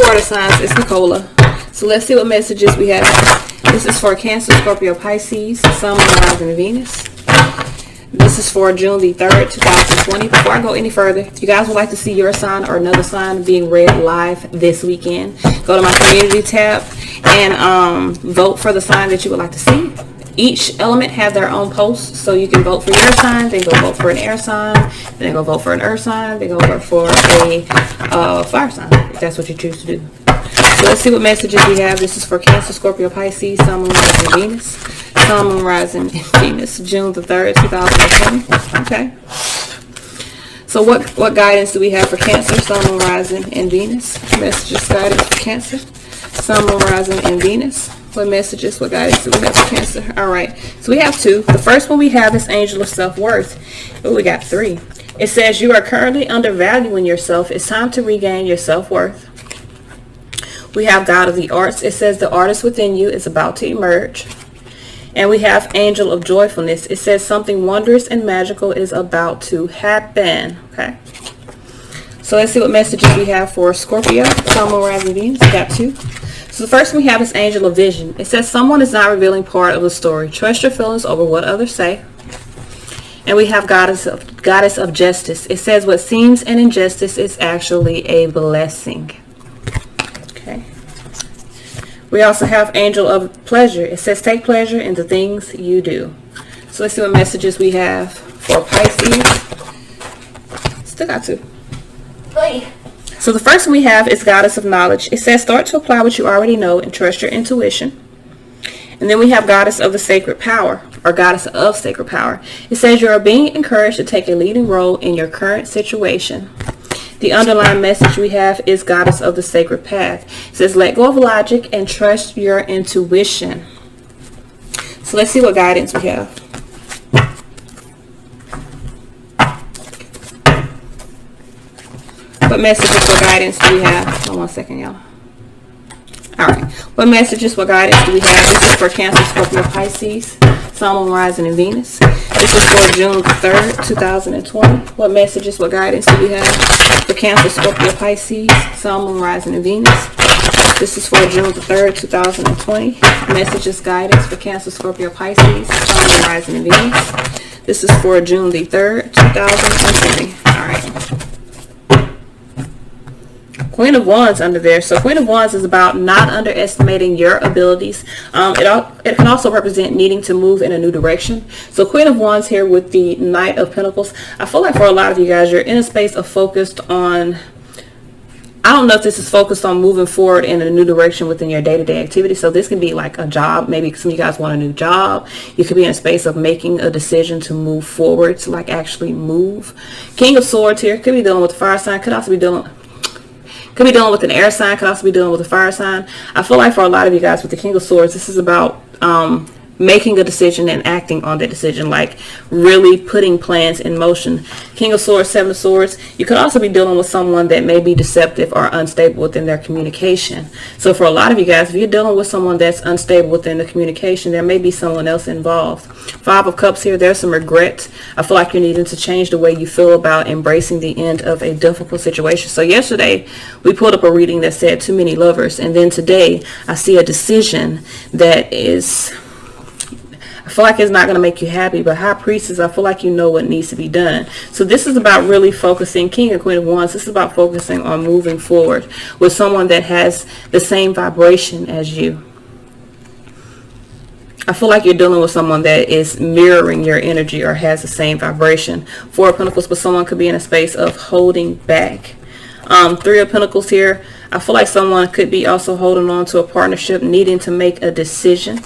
water signs. It's Neecola. So let's see what messages we have. This is for Cancer, Scorpio, Pisces, Sun, Moon, Rising, and Venus. This is for June the 3rd, 2020. Before I go any further, if you guys would like to see your sign or another sign being read live this weekend, go to my community tab and vote for the sign that you would like to see. Each element has their own post, so you can vote for your sign, then go vote for an air sign, then go vote for an earth sign, then go vote for a fire sign, if that's what you choose to do. So let's see what messages we have. This is for Cancer, Scorpio, Pisces, Sun, Moon, Rising, and Venus. Sun, Moon, Rising, and Venus, June the 3rd, 2020. Okay. So what guidance do we have for Cancer, Sun, Moon, Rising, and Venus? Messages, guidance for Cancer, Sun, Moon, Rising, and Venus. What messages, what guidance do we have for Cancer? All right. So we have two. The first one we have is Angel of Self-Worth. Oh, we got three. It says you are currently undervaluing yourself. It's time to regain your self-worth. We have God of the Arts. It says the artist within you is about to emerge. And we have Angel of Joyfulness. It says something wondrous and magical is about to happen. Okay. So let's see what messages we have for Scorpio, Sun, Moon, Rising, Venus. We got two. So the first one we have is Angel of Vision. It says someone is not revealing part of the story. Trust your feelings over what others say. And we have Goddess of Justice. It says what seems an injustice is actually a blessing. Okay. We also have Angel of Pleasure. It says take pleasure in the things you do. So let's see what messages we have for Pisces. Still got two. So the first one we have is Goddess of Knowledge. It says start to apply what you already know and trust your intuition. And then we have Goddess of the Sacred Power, or Goddess of Sacred Power. It says you are being encouraged to take a leading role in your current situation. The underlying message we have is Goddess of the Sacred Path. It says let go of logic and trust your intuition. So let's see what guidance we have. What messages, what guidance do we have? Hold on 1 second, y'all. Alright. What messages, what guidance do we have? This is for Cancer, Scorpio, Pisces, Sun, Moon, Rising, and Venus. This is for June 3rd, 2020. What messages, what guidance do we have for Cancer, Scorpio, Pisces, Sun, Moon, Rising, and Venus? This is for June 3rd, 2020. Messages, guidance for Cancer, Scorpio, Pisces, Sun, Moon, Rising, and Venus. This is for June 3rd, 2020. Alright. Queen of Wands under there. So Queen of Wands is about not underestimating your abilities. It can also represent needing to move in a new direction. So Queen of Wands here with the Knight of Pentacles. I feel like for a lot of you guys, you're in a space of focused on, I don't know if this is focused on moving forward in a new direction within your day-to-day activity. So this can be like a job. Maybe some of you guys want a new job. You could be in a space of making a decision to move forward, to like actually move. King of Swords here. Could be dealing with the fire sign. Could also be dealing with an air sign, could also be dealing with a fire sign. I feel like for a lot of you guys with the King of Swords, this is about making a decision and acting on that decision, like really putting plans in motion. King of Swords, Seven of Swords. You could also be dealing with someone that may be deceptive or unstable within their communication. So for a lot of you guys, if you're dealing with someone that's unstable within the communication, there may be someone else involved. Five of Cups here, there's some regret. I feel like you're needing to change the way you feel about embracing the end of a difficult situation. So yesterday, we pulled up a reading that said too many lovers. And then today, I see a decision that is, I feel like it's not going to make you happy, but High Priestess, I feel like you know what needs to be done. So this is about really focusing, King and Queen of Wands, this is about focusing on moving forward with someone that has the same vibration as you. I feel like you're dealing with someone that is mirroring your energy or has the same vibration. Four of Pentacles, but someone could be in a space of holding back. Three of Pentacles here. I feel like someone could be also holding on to a partnership, needing to make a decision.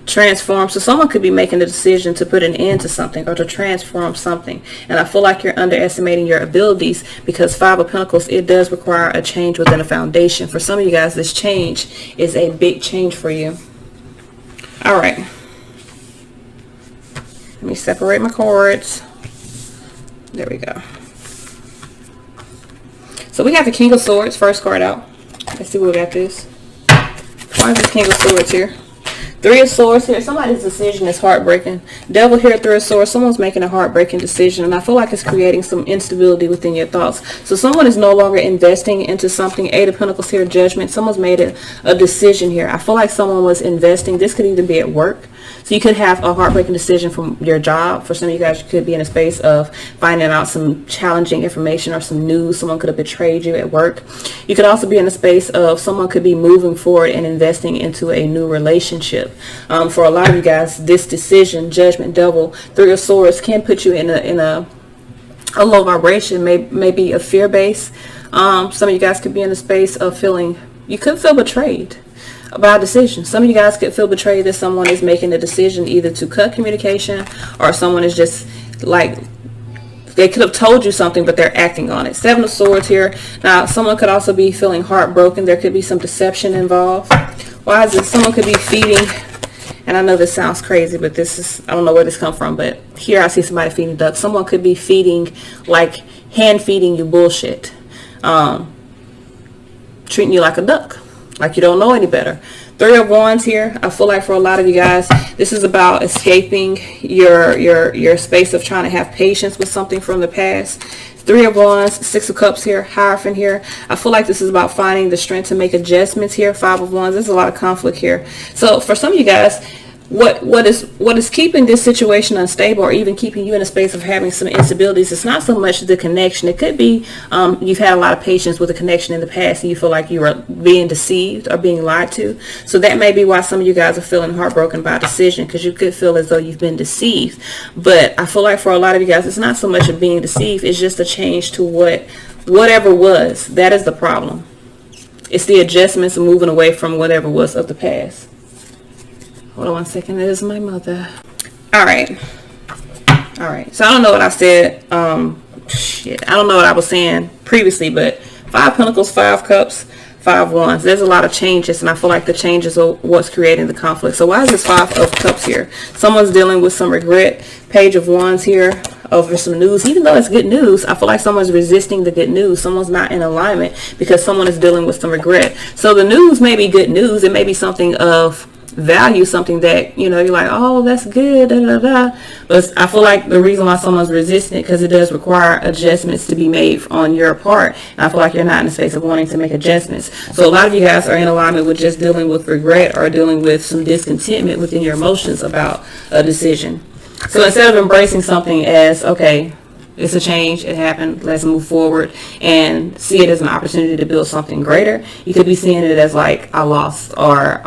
Transform. So someone could be making a decision to put an end to something or to transform something. And I feel like you're underestimating your abilities because Five of Pentacles, it does require a change within a foundation. For some of you guys, this change is a big change for you. All right. Let me separate my cards. There we go. So we got the King of Swords, first card out. Let's see what we got this. Why is this King of Swords here? Three of Swords here. Somebody's decision is heartbreaking. Devil here, Three of Swords. Someone's making a heartbreaking decision, and I feel like it's creating some instability within your thoughts. So someone is no longer investing into something. Eight of Pentacles here, Judgment. Someone's made a decision here. I feel like someone was investing. This could even be at work. So you could have a heartbreaking decision from your job. For some of you guys, you could be in a space of finding out some challenging information or some news. Someone could have betrayed you at work. You could also be in a space of someone could be moving forward and investing into a new relationship. For a lot of you guys, this decision, Judgment, Devil, Three of Swords can put you in a low vibration, maybe a fear base. Some of you guys could be in a space of feeling, you could feel betrayed about a decision. Some of you guys could feel betrayed that someone is making a decision either to cut communication, or someone is just like, they could have told you something but they're acting on it. Seven of Swords here. Now someone could also be feeling heartbroken. There could be some deception involved. Why is it someone could be feeding, and I know this sounds crazy, but this is, I don't know where this come from, but here I see somebody feeding ducks. Someone could be feeding, like hand feeding you bullshit, treating you like a duck, like you don't know any better. Three of Wands here. I feel like for a lot of you guys, this is about escaping your space of trying to have patience with something from the past. Three of Wands, Six of Cups here, Hierophant here. I feel like this is about finding the strength to make adjustments here. Five of Wands. There's a lot of conflict here. So for some of you guys, what is keeping this situation unstable, or even keeping you in a space of having some instabilities, it's not so much the connection. It could be you've had a lot of patience with a connection in the past and you feel like you are being deceived or being lied to. So that may be why some of you guys are feeling heartbroken by a decision, because you could feel as though you've been deceived. But I feel like for a lot of you guys, it's not so much of being deceived, it's just a change to whatever was. That is the problem. It's the adjustments and moving away from whatever was of the past. Hold on one second. That is my mother. All right. So I don't know what I said. I don't know what I was saying previously, but Five Pentacles, Five Cups, Five Wands. There's a lot of changes, and I feel like the changes are what's creating the conflict. So why is this Five of Cups here? Someone's dealing with some regret. Page of Wands here over some news. Even though it's good news, I feel like someone's resisting the good news. Someone's not in alignment because someone is dealing with some regret. So the news may be good news. It may be something of value, something that, you know, you're like, oh, that's good, da, da, da. But I feel like the reason why someone's resisting it, because it does require adjustments to be made on your part, and I feel like you're not in the space of wanting to make adjustments. So a lot of you guys are in alignment with just dealing with regret or dealing with some discontentment within your emotions about a decision. So instead of embracing something as, okay, it's a change, it happened, let's move forward, and see it as an opportunity to build something greater, you could be seeing it as like, I lost, or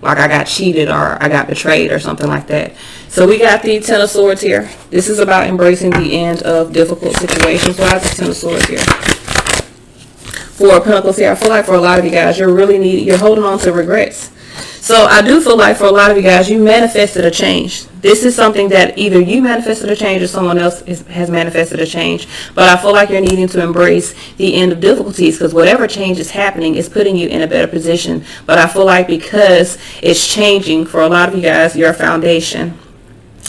like I got cheated, or I got betrayed, or something like that. So we got the Ten of Swords here. This is about embracing the end of difficult situations. Why is the Ten of Swords here? Four of Pentacles here. I feel like for a lot of you guys, you're holding on to regrets. So I do feel like for a lot of you guys, you manifested a change. This is something that either you manifested a change or someone else has manifested a change. But I feel like you're needing to embrace the end of difficulties, because whatever change is happening is putting you in a better position. But I feel like because it's changing for a lot of you guys, your foundation,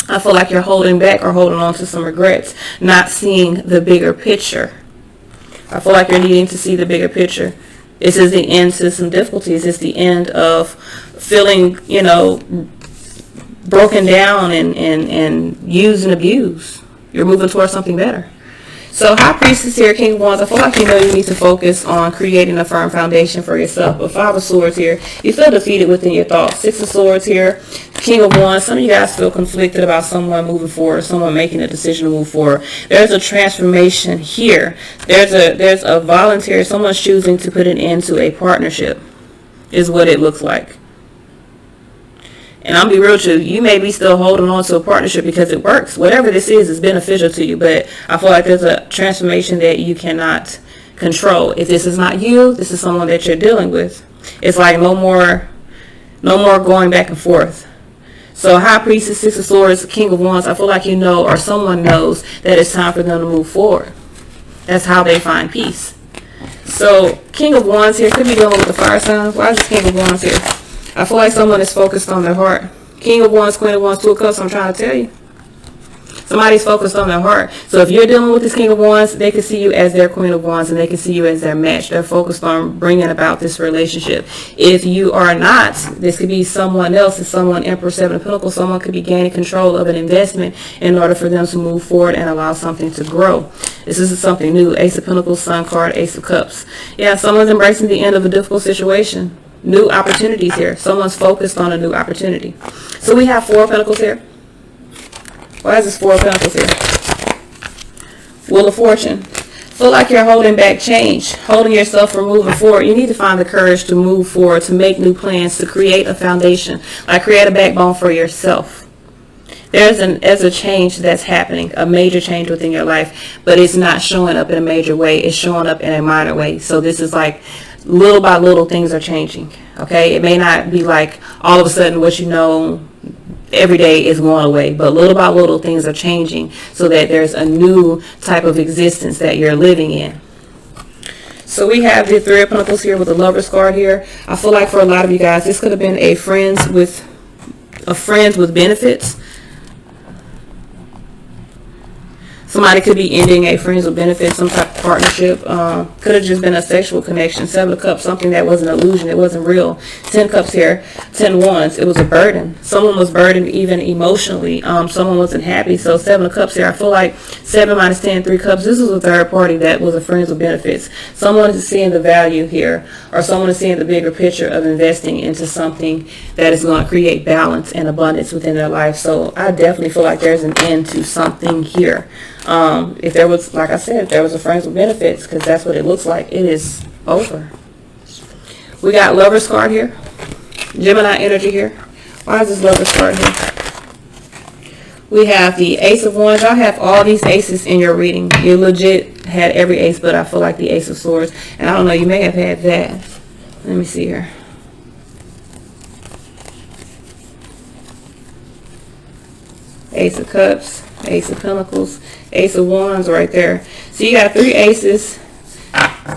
I feel like you're holding back or holding on to some regrets, not seeing the bigger picture. I feel like you're needing to see the bigger picture. This is the end to some difficulties. It's the end of feeling, you know, broken down and used and abused. You're moving towards something better. So High Priestess here, King of Wands, I feel like you know you need to focus on creating a firm foundation for yourself. But Five of Swords here, you feel defeated within your thoughts. Six of Swords here, King of Wands, some of you guys feel conflicted about someone moving forward, someone making a decision to move forward. There's a transformation here. There's a voluntary, someone's choosing to put an end to a partnership, is what it looks like. And I'll be real with you, you may be still holding on to a partnership because it works. Whatever this is beneficial to you, but I feel like there's a transformation that you cannot control. If this is not you, this is someone that you're dealing with. It's like no more going back and forth. So High Priestess, Six of Swords, King of Wands, I feel like you know, or someone knows, that it's time for them to move forward. That's how they find peace. So King of Wands here, could be dealing with the fire sign. Why is this King of Wands here? I feel like someone is focused on their heart. King of Wands, Queen of Wands, Two of Cups, I'm trying to tell you. Somebody's focused on their heart. So if you're dealing with this King of Wands, they can see you as their Queen of Wands, and they can see you as their match. They're focused on bringing about this relationship. If you are not, this could be someone else. It's someone, Emperor, Seven of Pentacles. Someone could be gaining control of an investment in order for them to move forward and allow something to grow. This is something new. Ace of Pentacles, Sun card, Ace of Cups. Yeah, someone's embracing the end of a difficult situation. New opportunities here. Someone's focused on a new opportunity. So we have Four of Pentacles here. Why is this Four of Pentacles here? Wheel of Fortune. Feel like you're holding back change, holding yourself from moving forward. You need to find the courage to move forward, to make new plans, to create a foundation, like create a backbone for yourself. There's a change that's happening, a major change within your life, but it's not showing up in a major way. It's showing up in a minor way. So this is like little by little things are changing. Okay, it may not be like all of a sudden what you know every day is going away, but little by little things are changing so that there's a new type of existence that you're living in. So we have the Three of Pentacles here with the Lover's card here. I feel like for a lot of you guys, this could have been a friends with benefits. Somebody could be ending a friends with benefits, some type of partnership. Could have just been a sexual connection. Seven of Cups, something that was an illusion. It wasn't real. 10 Cups here. 10 Wands. It was a burden. Someone was burdened even emotionally. Someone wasn't happy. So 7 of Cups here. I feel like 7 minus 10, 3 Cups. This is a third party that was a friends with benefits. Someone is seeing the value here, or someone is seeing the bigger picture of investing into something that is going to create balance and abundance within their life. So I definitely feel like there's an end to something here. If there was, like I said, if there was a friends with benefits, because that's what it looks like, it is over. We got Lover's card here. Gemini energy here. Why is this Lover's card here? We have the Ace of Wands. Y'all have all these aces in your reading. You legit had every ace, but I feel like the Ace of Swords. And I don't know, you may have had that. Let me see here. Ace of Cups, Ace of Pentacles, Ace of Wands right there. So you got 3 aces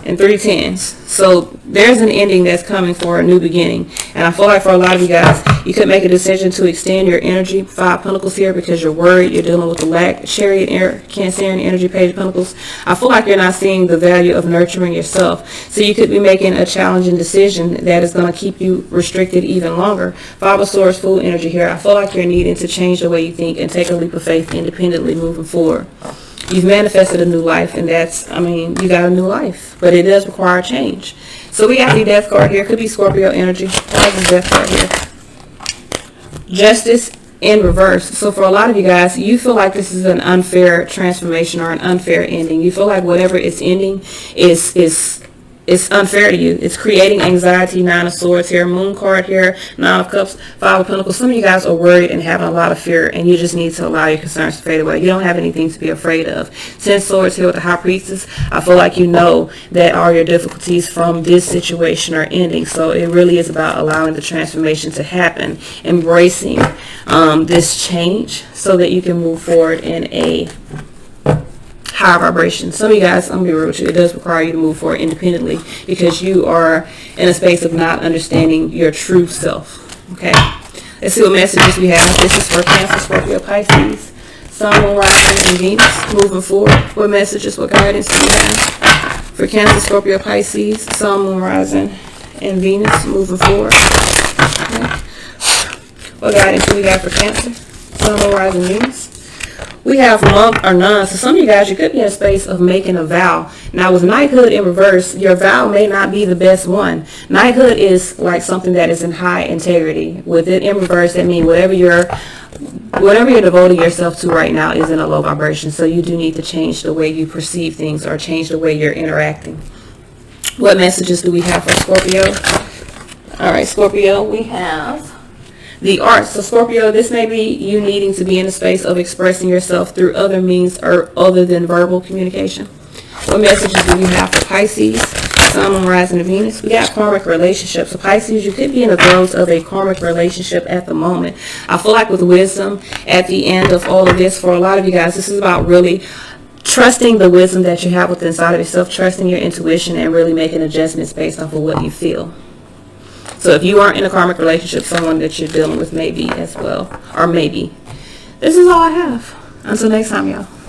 and 3 tens. So there's an ending that's coming for a new beginning. And I feel like for a lot of you guys, you could make a decision to extend your energy. 5 Pentacles here because you're worried. You're dealing with the lack. Chariot, Cancerian energy, Page of Pentacles. I feel like you're not seeing the value of nurturing yourself. So you could be making a challenging decision that is going to keep you restricted even longer. 5 of Swords, Fool energy here. I feel like you're needing to change the way you think and take a leap of faith independently moving forward. You've manifested a new life, and that's, I mean, you got a new life, but it does require change. So we got the Death card here. Could be Scorpio energy. Why is the Death card here? Justice in reverse. So for a lot of you guys, you feel like this is an unfair transformation or an unfair ending. You feel like whatever it's ending is unfair to you. It's creating anxiety. 9 of Swords here, Moon card here, 9 of Cups, 5 of Pentacles. Some of you guys are worried and having a lot of fear, and you just need to allow your concerns to fade away. You don't have anything to be afraid of. 10 Swords here with the High Priestess. I feel like you know that all your difficulties from this situation are ending. So it really is about allowing the transformation to happen, embracing this change so that you can move forward in a higher vibration. Some of you guys, I'm gonna be real with you, it does require you to move forward independently because you are in a space of not understanding your true self. Okay, let's see what messages we have. This is for Cancer, Scorpio, Pisces, Sun, Moon, Rising, and Venus. Moving forward, what messages, what guidance do we have for Cancer, Scorpio, Pisces, Sun, Moon, Rising, and Venus? Moving forward. Okay. What guidance do we have for Cancer, Sun, Moon, Rising, Venus? We have monk or none. So some of you guys, you could be in a space of making a vow. Now with knighthood in reverse, your vow may not be the best one. Knighthood is like something that is in high integrity. With it in reverse, that means whatever you're devoting yourself to right now is in a low vibration. So you do need to change the way you perceive things or change the way you're interacting. What messages do we have for Scorpio? All right, Scorpio, we have the arts. So Scorpio, this may be you needing to be in a space of expressing yourself through other means or other than verbal communication. What messages do we have for Pisces, Sun, Moon, Rising, and Venus? We got karmic relationships. So Pisces, you could be in the throes of a karmic relationship at the moment. I feel like with wisdom at the end of all of this, for a lot of you guys, this is about really trusting the wisdom that you have within inside of yourself, trusting your intuition, and really making adjustments based off of what you feel. So if you aren't in a karmic relationship, someone that you're dealing with maybe as well, or maybe. This is all I have. Until next time, y'all.